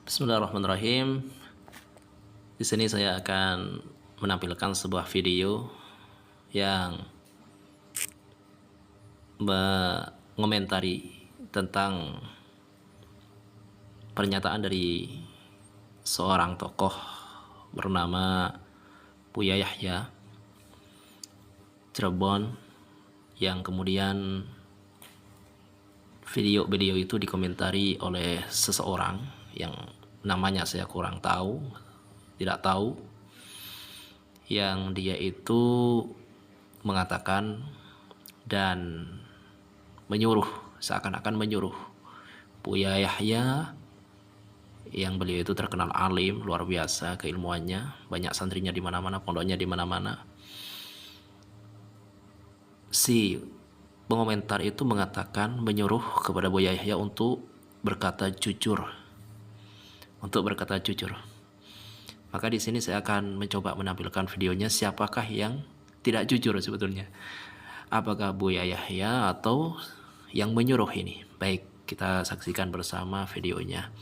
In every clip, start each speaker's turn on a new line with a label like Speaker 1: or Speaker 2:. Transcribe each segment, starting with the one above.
Speaker 1: Bismillahirrahmanirrahim. Di sini saya akan menampilkan sebuah video yang mengomentari tentang pernyataan dari seorang tokoh bernama Buya Yahya Cirebon, yang kemudian video itu dikomentari oleh seseorang yang namanya saya tidak tahu, yang dia itu mengatakan dan menyuruh, seakan-akan menyuruh Buya Yahya, yang beliau itu terkenal alim, luar biasa keilmuannya, banyak santrinya di mana-mana, pondoknya di mana-mana. Si pengomentar itu mengatakan, menyuruh kepada Buya Yahya untuk berkata jujur, Maka di sini saya akan mencoba menampilkan videonya. Siapakah yang tidak jujur sebetulnya? Apakah Buya Yahya atau yang menyuruh ini? Baik, kita saksikan bersama videonya.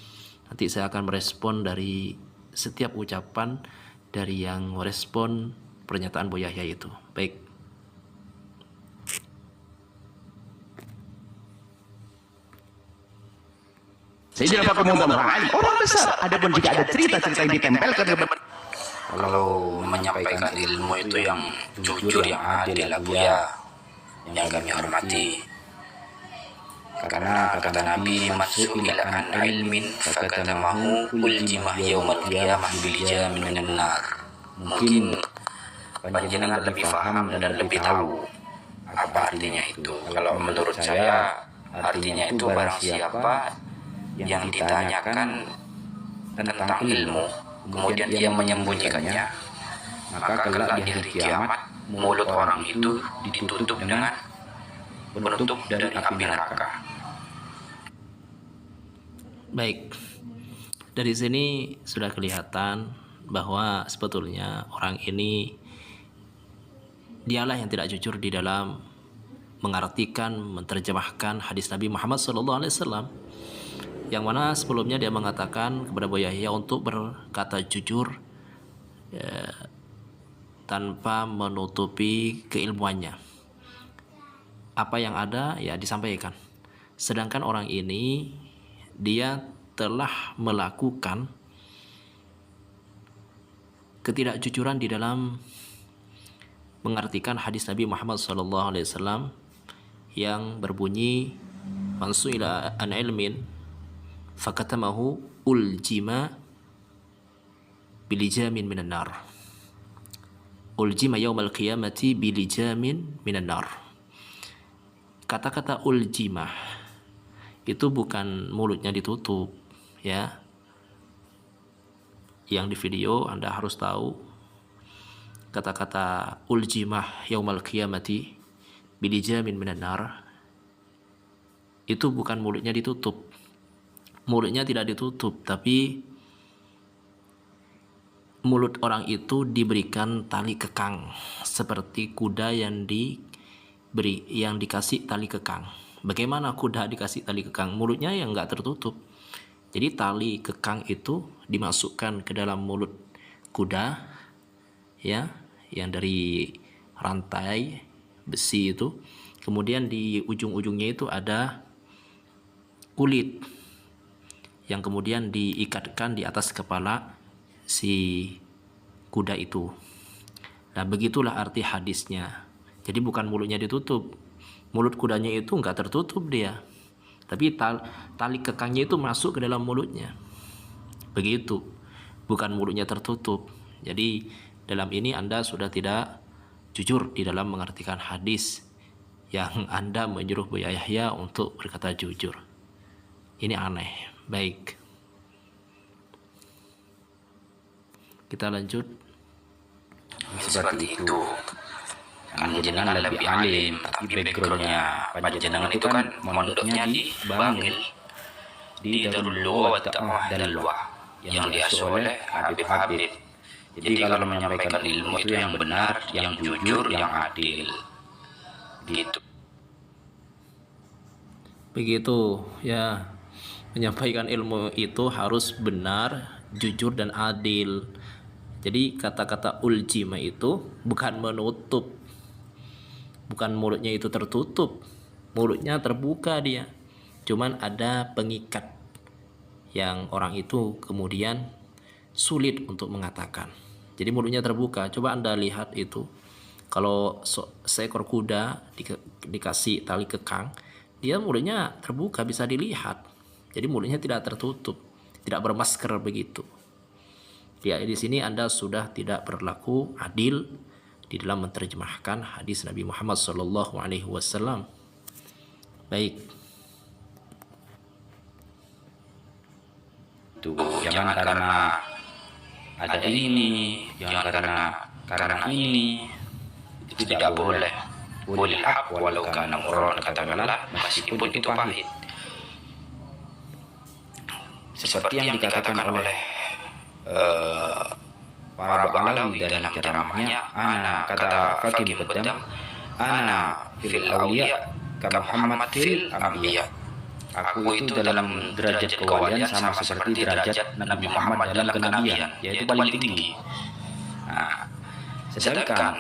Speaker 1: Nanti saya akan merespon dari setiap ucapan dari yang merespon pernyataan Buya Yahya itu. Baik.
Speaker 2: Sayyidina Pak Pemuda orang besar. Adapun jika ada cerita-cerita yang ditempelkan
Speaker 3: kalau menyampaikan ilmu itu yang jujur, yang adil, ya, yang kami hormati. Karena kata Nabi, "Mas'ula an ilmin fakatamahu uljimah yaumal qiyamah bil jamin minan nar." Mungkin panjenengan lebih paham dan lebih tahu apa artinya itu. Kalau menurut saya, artinya itu barang siapa yang ditanyakan tentang ilmu, kemudian dia menyembunyikannya, maka kelak di hari kiamat mulut orang itu ditutup dengan penutup dari api neraka.
Speaker 1: Baik, dari sini sudah kelihatan bahwa sebetulnya orang ini dialah yang tidak jujur di dalam mengartikan, menerjemahkan hadis Nabi Muhammad SAW, yang mana sebelumnya dia mengatakan kepada Buya Yahya untuk berkata jujur tanpa menutupi keilmuannya. Apa yang ada ya disampaikan. Sedangkan orang ini dia telah melakukan ketidakjujuran di dalam mengartikan hadis Nabi Muhammad SAW yang berbunyi, "Man su'ila an ilmin fakatamahu uljima bilijamin minan nar." Uljima yaumal qiyamati bilijamin minan nar. Kata-kata uljima itu bukan mulutnya ditutup, ya. Yang di video Anda harus tahu, kata-kata uljimah yaumal qiyamati bilijamin minan nar itu bukan mulutnya ditutup. Mulutnya tidak ditutup, tapi mulut orang itu diberikan tali kekang seperti kuda yang dikasih tali kekang. Bagaimana kuda dikasih tali kekang? Mulutnya yang enggak tertutup. Jadi tali kekang itu dimasukkan ke dalam mulut kuda, ya, yang dari rantai besi itu. Kemudian di ujung-ujungnya itu ada kulit yang kemudian diikatkan di atas kepala si kuda itu. Nah, begitulah arti hadisnya. Jadi bukan mulutnya ditutup. Mulut kudanya itu enggak tertutup dia, tapi tali kekangnya itu masuk ke dalam mulutnya. Begitu. Bukan mulutnya tertutup. Jadi dalam ini Anda sudah tidak jujur di dalam mengartikan hadis yang Anda menyuruh Buya Yahya untuk berkata jujur. Ini aneh. Baik, kita lanjut.
Speaker 3: Seperti itu. Panjenengan lebih alim, tapi backgroundnya panjenengan itu kan mondoknya di Bangil, di Darul Luwa wa Taqwa Dalwa, yang diasuh oleh Habib. Jadi kalau menyampaikan ilmu itu yang benar, yang jujur, yang adil, gitu.
Speaker 1: Begitu ya. menyampaikan ilmu itu harus benar, jujur dan adil. Jadi kata-kata uljima itu bukan menutup, bukan mulutnya itu tertutup, mulutnya terbuka dia, cuman ada pengikat yang orang itu kemudian sulit untuk mengatakan. Jadi mulutnya terbuka. Coba Anda lihat itu, kalau seekor kuda dikasih tali kekang, dia mulutnya terbuka, bisa dilihat. Jadi mulutnya tidak tertutup, tidak bermasker begitu. Ya, di sini Anda sudah tidak berlaku adil di dalam menerjemahkan hadis Nabi Muhammad SAW. Baik.
Speaker 3: Jangan karena ada ini, jangan karena ini. Itu tidak boleh. Boleh hak walau kana murran, katakanlah meskipun itu pahit. Seperti yang dikatakan oleh para Ba'alawi dalam ceramahnya, ana kata Fakih Muqaddam, ana fil awliya ka Muhammad fil anbiya. Aku itu dalam derajat kewalian sama seperti derajat Nabi Muhammad dalam kenabian, yaitu paling tinggi. Nah, sedangkan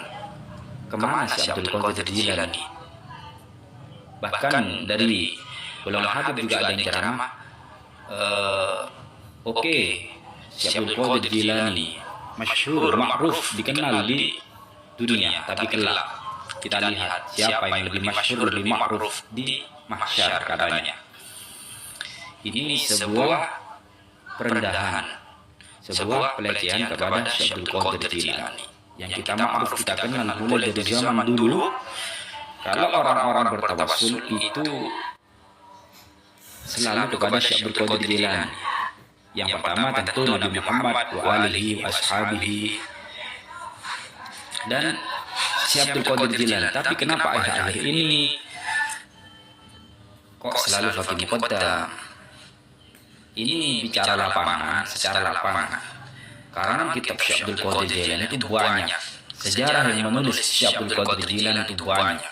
Speaker 3: kemana si Abdul Qadir Jilani? Bahkan dari Ulama Habib juga ada yang ceramah, oke, si Abdul Qadir Jilani masyhur, ma'ruf, dikenal di dunia, tapi kelak kita lihat siapa yang lebih masyhur, lebih ma'ruf di mahsyar katanya. Ini sebuah perendahan, sebuah pelecehan kepada Syekh Abdul Qadir Jilani yang kita ma'ruf, kita kenal mulai dari zaman dulu. Kalau orang-orang bertawassul itu selalu kepada Syekh Abdul Qadir Jilani. Yang pertama tentu Nabi Muhammad wa alihi wa ashabihi dan Syekh Abdul Qadir Jilani. Tapi kenapa akhir-akhir ini kok selalu Fakih Muqaddam? Ini bicara lapangan, secara lapangan. Karena kitab Syekh Abdul Qadir Jilani itu banyak. Sejarah yang menulis Syekh Abdul Qadir Jilani itu banyak.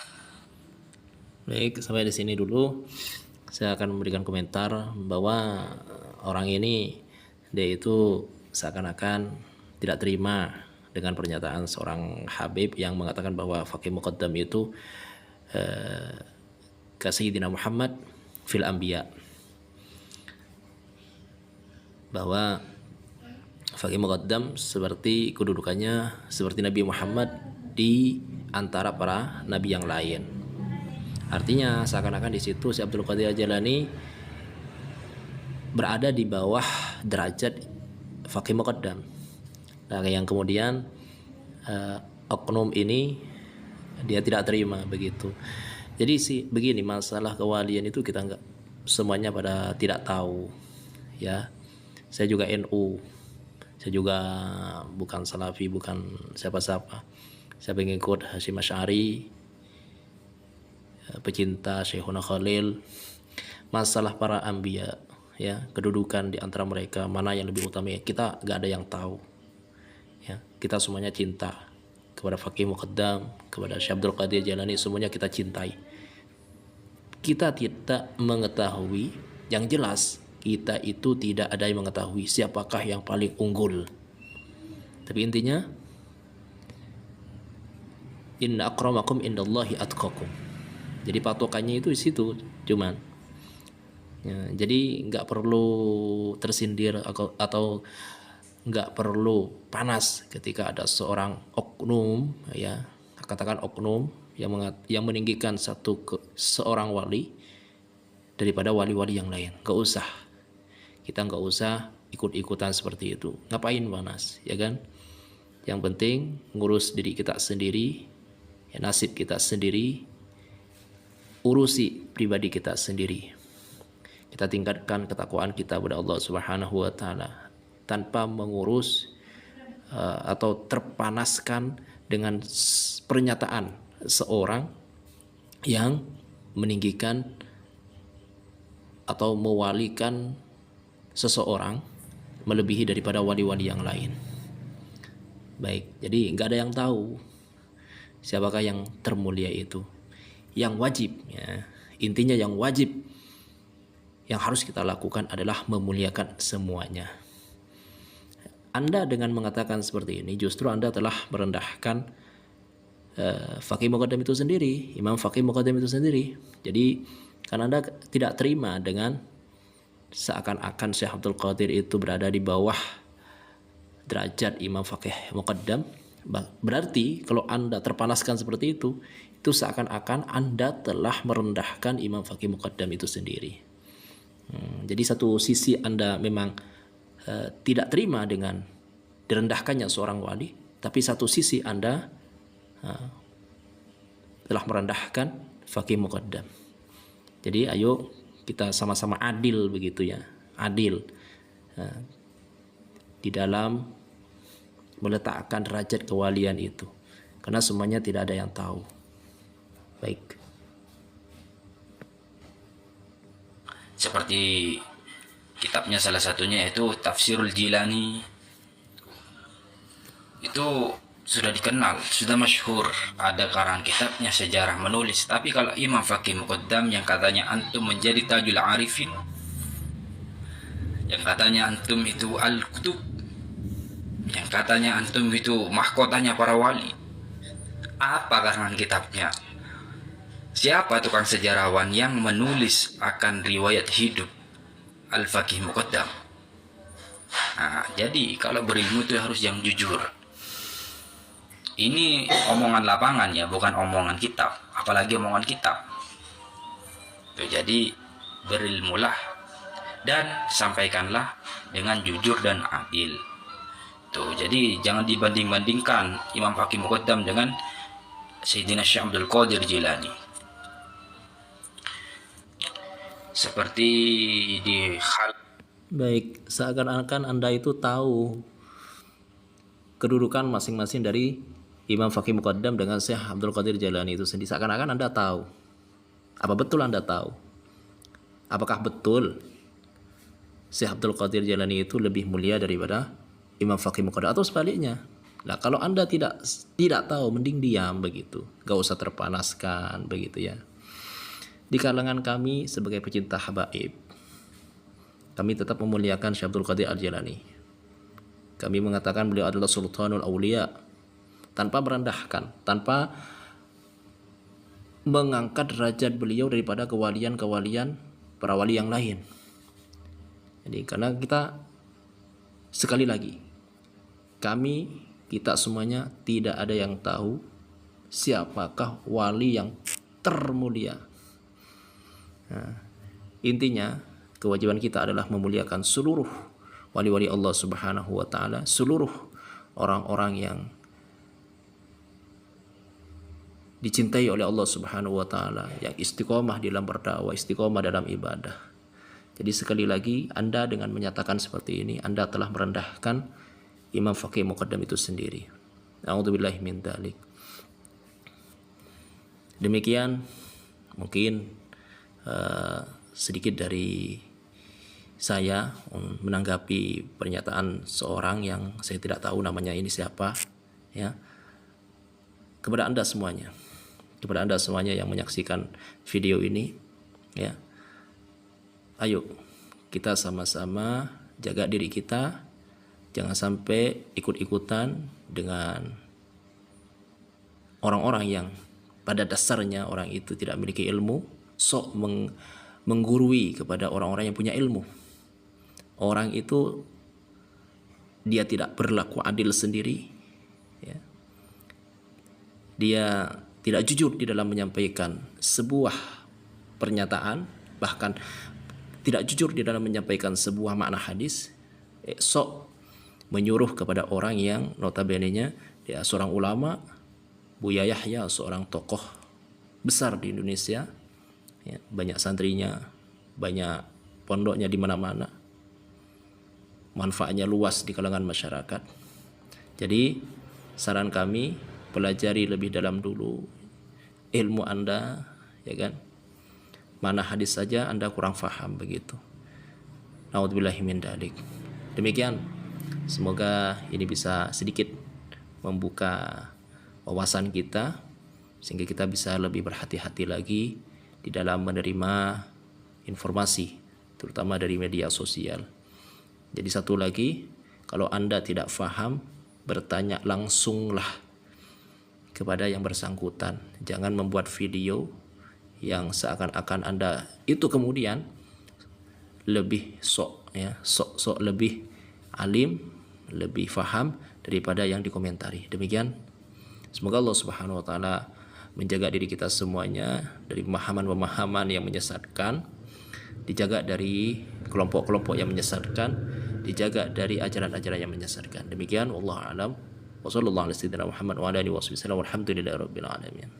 Speaker 1: Baik, sampai di sini dulu. Saya akan memberikan komentar bahwa orang ini, dia itu seakan-akan tidak terima dengan pernyataan seorang Habib yang mengatakan bahwa Fakih Muqaddam itu ka Sayyidina Muhammad fil anbiya, bahwa Fakih Muqaddam seperti kedudukannya seperti Nabi Muhammad di antara para nabi yang lain. Artinya seakan-akan di situ si Abdul Qadir Jilani berada di bawah derajat Fakih Muqaddam. Nah, yang kemudian oknum ini dia tidak terima begitu. Jadi begini, masalah kewalian itu kita enggak semuanya pada tidak tahu, ya. Saya juga NU, saya juga bukan Salafi, bukan siapa-siapa. Saya pengikut Hasyim Asy'ari, pecinta Syekhuna Khalil. Masalah para anbiya, ya, kedudukan di antara mereka mana yang lebih utama, kita gak ada yang tahu, ya. Kita semuanya cinta kepada Fakih Muqaddam, kepada Syekh Abdul Qadir Jilani, semuanya kita cintai. Kita tidak mengetahui, yang jelas kita itu tidak ada yang mengetahui siapakah yang paling unggul. Tapi intinya, inna akramakum indallahi atqakum. Jadi patokannya itu di situ, cuman ya, jadi nggak perlu tersindir atau nggak perlu panas ketika ada seorang oknum, ya, katakan oknum yang meninggikan seorang wali daripada wali-wali yang lain. Nggak usah, kita nggak usah ikut-ikutan seperti itu. Ngapain panas, ya kan? Yang penting ngurus diri kita sendiri, ya, nasib kita sendiri, urusi pribadi kita sendiri. Kita tingkatkan ketakwaan kita kepada Allah Subhanahu wa taala tanpa mengurus atau terpanaskan dengan pernyataan seorang yang meninggikan atau mewalikan seseorang melebihi daripada wali-wali yang lain. Baik, jadi nggak ada yang tahu siapakah yang termulia itu. Yang wajib, ya, intinya yang wajib yang harus kita lakukan adalah memuliakan semuanya. Anda dengan mengatakan seperti ini, justru Anda telah merendahkan Faqih Muqaddam itu sendiri, Imam Faqih Muqaddam itu sendiri. Jadi karena Anda tidak terima dengan seakan-akan Syekh Abdul Qadir itu berada di bawah derajat Imam Faqih Muqaddam, berarti kalau Anda terpanaskan seperti itu seakan-akan Anda telah merendahkan Imam Faqih Muqaddam itu sendiri. Jadi satu sisi Anda memang tidak terima dengan direndahkannya seorang wali, tapi satu sisi Anda telah merendahkan Faqih Muqaddam. Jadi ayo kita sama-sama adil begitu ya, adil di dalam meletakkan derajat kewalian itu, karena semuanya tidak ada yang tahu. Baik.
Speaker 3: Seperti kitabnya salah satunya yaitu Tafsirul Jilani, itu sudah dikenal, sudah masyhur, ada karang kitabnya sejarah menulis. Tapi kalau Imam Faqih Muqaddam yang katanya antum menjadi tajul arifin, yang katanya antum itu al-kutub, yang katanya antum itu mahkotanya para wali, apa karangan kitabnya? Siapa tukang sejarawan yang menulis akan riwayat hidup Al-Faqih Muqaddam? Nah, jadi kalau berilmu itu harus yang jujur. Ini omongan lapangan ya, bukan omongan kitab, apalagi omongan kitab. Tuh, jadi berilmulah dan sampaikanlah dengan jujur dan adil. Tuh, jadi jangan dibanding-bandingkan Imam Faqih Muqaddam dengan Sayyidina Syekh Abdul Qadir Jilani. Seperti di hal
Speaker 1: Baik, seakan-akan Anda itu tahu kedudukan masing-masing dari Imam Faqih Muqaddam dengan Syekh Abdul Qadir Jailani itu sendiri. Seakan-akan Anda tahu. Apa betul Anda tahu? Apakah betul Syekh Abdul Qadir Jailani itu lebih mulia daripada Imam Faqih Muqaddam, atau sebaliknya? Nah, kalau Anda tidak tahu, mending diam begitu. Gak usah terpanaskan begitu ya. Di kalangan kami sebagai pecinta habaib, kami tetap memuliakan Syekh Abdul Qadir Al-Jilani. Kami mengatakan beliau adalah Sultanul Aulia, tanpa merendahkan, tanpa mengangkat derajat beliau daripada kewalian-kewalian para wali yang lain. Jadi karena kita, sekali lagi, kita semuanya tidak ada yang tahu siapakah wali yang termulia. Nah, intinya kewajiban kita adalah memuliakan seluruh wali-wali Allah Subhanahu wa taala, seluruh orang-orang yang dicintai oleh Allah Subhanahu wa taala, yang istiqomah dalam berdakwah, istiqomah dalam ibadah. Jadi sekali lagi, Anda dengan menyatakan seperti ini, Anda telah merendahkan Imam Faqih Muqaddam itu sendiri. A'udzubillahi min dzalik. Demikian mungkin sedikit dari saya menanggapi pernyataan seorang yang saya tidak tahu namanya ini siapa ya. Kepada Anda semuanya yang menyaksikan video ini ya, ayo kita sama-sama jaga diri kita, jangan sampai ikut-ikutan dengan orang-orang yang pada dasarnya orang itu tidak memiliki ilmu, sok menggurui kepada orang-orang yang punya ilmu. Orang itu dia tidak berlaku adil sendiri ya. Dia tidak jujur di dalam menyampaikan sebuah pernyataan, bahkan tidak jujur di dalam menyampaikan sebuah makna hadis. Sok menyuruh kepada orang yang notabene-nya dia seorang ulama, Buya Yahya, seorang tokoh besar di Indonesia ya, banyak santrinya, banyak pondoknya di mana-mana, manfaatnya luas di kalangan masyarakat. Jadi saran kami, pelajari lebih dalam dulu ilmu Anda ya kan. Mana hadis saja Anda kurang faham begitu. Naudzubillahi min dzalik. Demikian, semoga ini bisa sedikit membuka wawasan kita sehingga kita bisa lebih berhati-hati lagi di dalam menerima informasi terutama dari media sosial. Jadi satu lagi, kalau Anda tidak faham, bertanya langsunglah kepada yang bersangkutan. Jangan membuat video yang seakan-akan Anda itu kemudian lebih sok lebih alim, lebih faham daripada yang dikomentari. Demikian, semoga Allah Subhanahu wa taala menjaga diri kita semuanya dari pemahaman-pemahaman yang menyesatkan, dijaga dari kelompok-kelompok yang menyesatkan, dijaga dari ajaran-ajaran yang menyesatkan. Demikian, wallahu a'lam. Wassallallahu ala sayyidina Muhammad wa ala alihi wasallam. Walhamdulillahirabbil alamin.